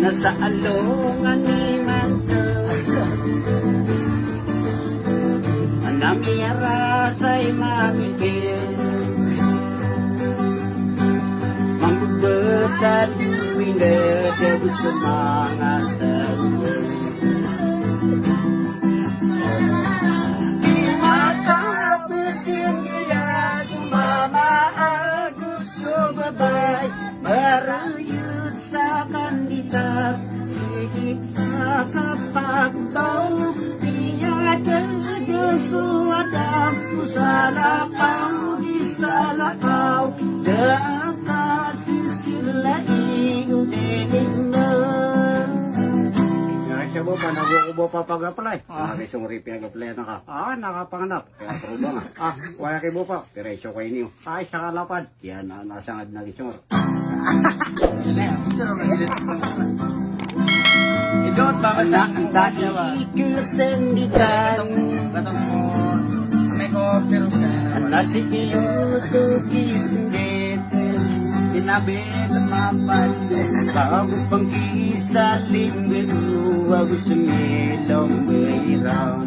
Nasa alungan ni Manto Anamira sa'y mabigil Mambubutan Pinagad sa mga tao Makapisin niya Sumama ang gusto babay Marayod sa kandidat Sigit sa kapagbaw Piyadagad suwadam Salakaw di salakaw Daang kasisilaing Udiling na Siya mo pa, nagukubo pa pag-apply. Isang rin pinag-apply na ka. Nakapanganap. Kaya truba nga. Wala kay mo pa. Peresyo kayo niyo. Sa kalapad. Yan na, nasangad na isang Idot, babasa ang dasya ba? Ikasendikan. Batang mo, may ko, pero siya. Nasi iluto kisindit. Tinabit at mapandin. Bago pang kisalim. Beruwa gusimilong bayram.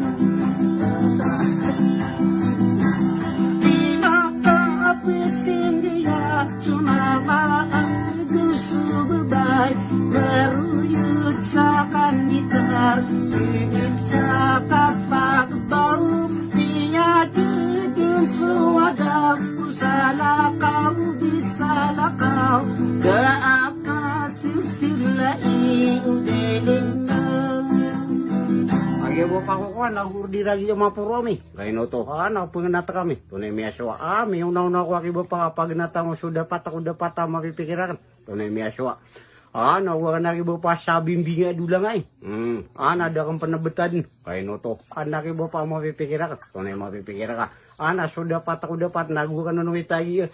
Di makapisin dia. Sumama ang gusto babay. Maruyod sa kanitar. Sinit sa kapagbaw. Piyadidin suwagaw. Salakaw di salakaw. Gaakasis silai udeling na. Ayaw mo pa kukuha. Nagurdi lagi yung mga puromi. Kaya no to. Nakapunganata kami. Tunay may aswa. May unaw-unaw ko akiba pa kapag natang so dapat ako dapat mapipikiran. Tunay may aswa. Nawa na kibo pa sa bimbinga dula nga nada kang panabatan. Kaya no to. Nakibo pa mapipikiran. Tunay mapipikiran ka. So dapat ako dapat nagwa ka na nung itay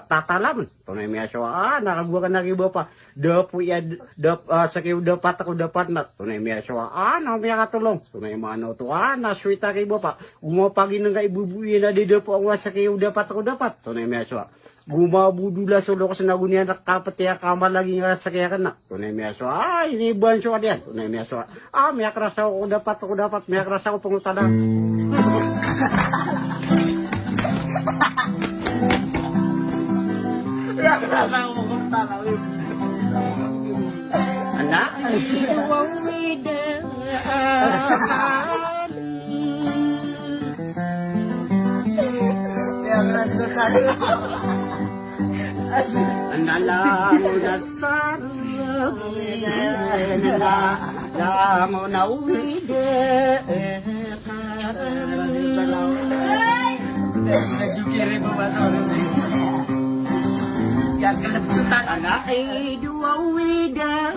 tatalaman. Tunay may aswa. Nakagwa ka na kibo pa. Dapo ya sa kiyo dapat ako dapat na. Tunay may aswa. Namaya katulong. Tunay mano to. Naswita kibo pa. Umapagin nga ibubuyin na di dapo ang sa kiyo dapat ako dapat. Tunay may aswa. Gumabudula sa loko sa nagunian nakapatya kama lagi nga sa kaya ka na. Tunay may aswa. Iniban siya diyan. Tunay may aswa. May akrasa ako dapat. May akrasa ako pangutanan. Anak, iwang widaan. Nalamo na sarang nalamo na Nagjukirin mo ba ito? Yan ka nagsutan. Anak ay duwang widaan.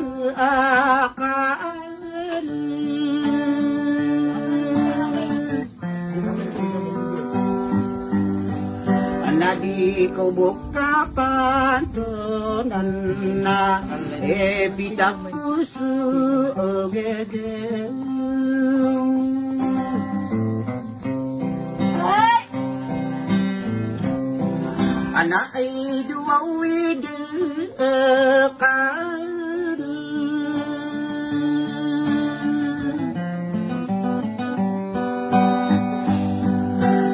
Anak di ko buka pantunan na bidak puso o gegeng. Anak ay duwang widaan.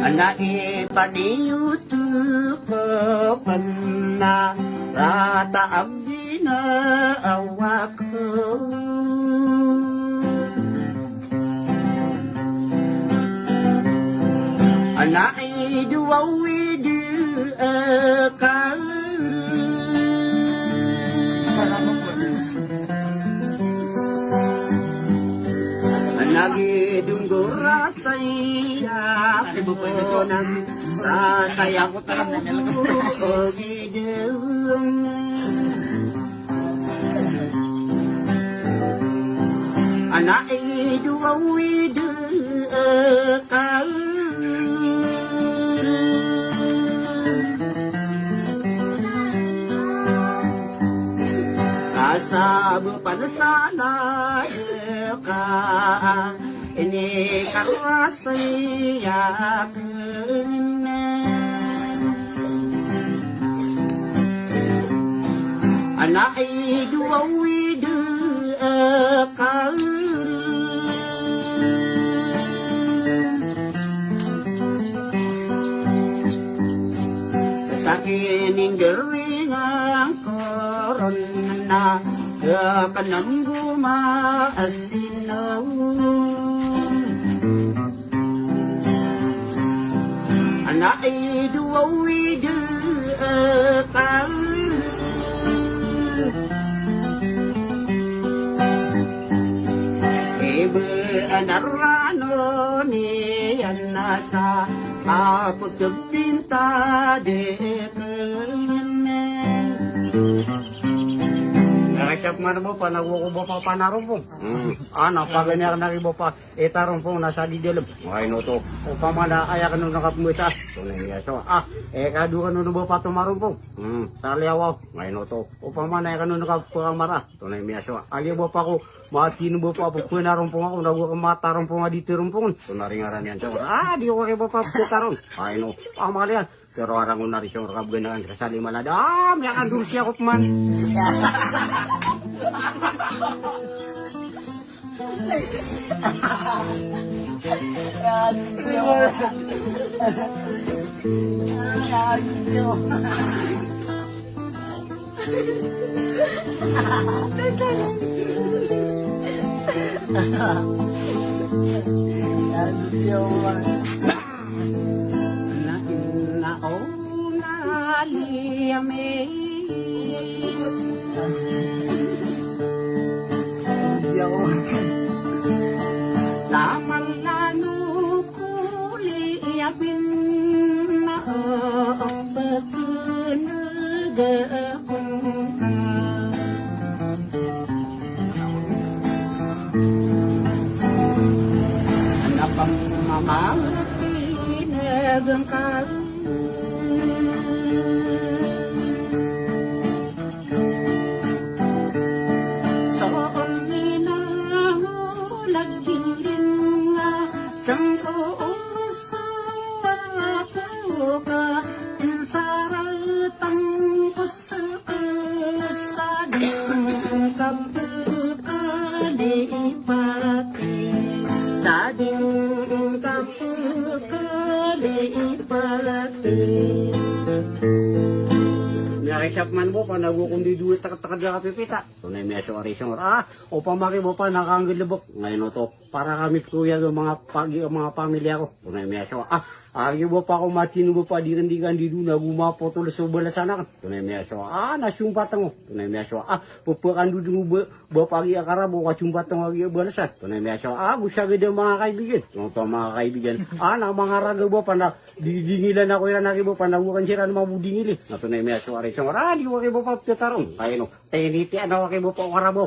Anak ipaniyuto ko na rata abdi na awak ko. Anak ay duwang widaan. Nagidunggo rasaya Ibupunan rasaya ko tayo Gidung Anak iduwa widaan. Kasabo panasana ka ini karwasaya kena anak ay duwawi de akal sakining geringang koron na kanang gumaasinaw anak ay duwawi de akal ibe anarano niyan nasa kapag pinta de kene Nakasap nga na mo pa, nagwuko ba pa panarong po? Napaganyan na rin mo pa, itarong po, nasa di dalam. Okay, no to. O pamana, kaya ka nung nakapumisa. Tunay niya, so, kadu ka nung ba pa tumarong po? Saliawaw. Okay, no to. O pamana, kaya ka nung nakapukamara. Tunay niya, so, aliya ba pa ko, matino ba pa, punarong po ako, nagwuko matarong po nga dito rin po. Tunay nga rin yan, so, di ko kayo ba pa putarong? Okay, no. Pamana yan. Pero orang ko na rin siyang rakabganaan sa liman na, may akandul siya ko man. Laman lanu kuli yapin na ang pagkunagakong napang mamalapinegang kal Nakisap man mo pa, nagkukundi duwit takad na kapipita. Tunay may asyong o pamaki mo pa, nakanggilibok. Ngayon to, para kami kuya ng mga pamilya ko. Tunay may asyong, agi mo pa ako matino mo pa, di doon, nagumapo tulos sa balasana ka. Tunay may asyong, nasyumpatan mo. Tunay may asyong, pupakan doon mo, bapagi akara mo, kasyumpatan mo agi balasan. Tunay may asyong, gusagad ang mga kaibigan. Tunay to mga kaibigan, na mga raga mo pa, na didingilan ako yan, naki mo pa, nagukan siya ng mga budingili. Tunay may asyong, di ko kayo pa pitarong. Ay no, tiniti ano kayo pa karabo.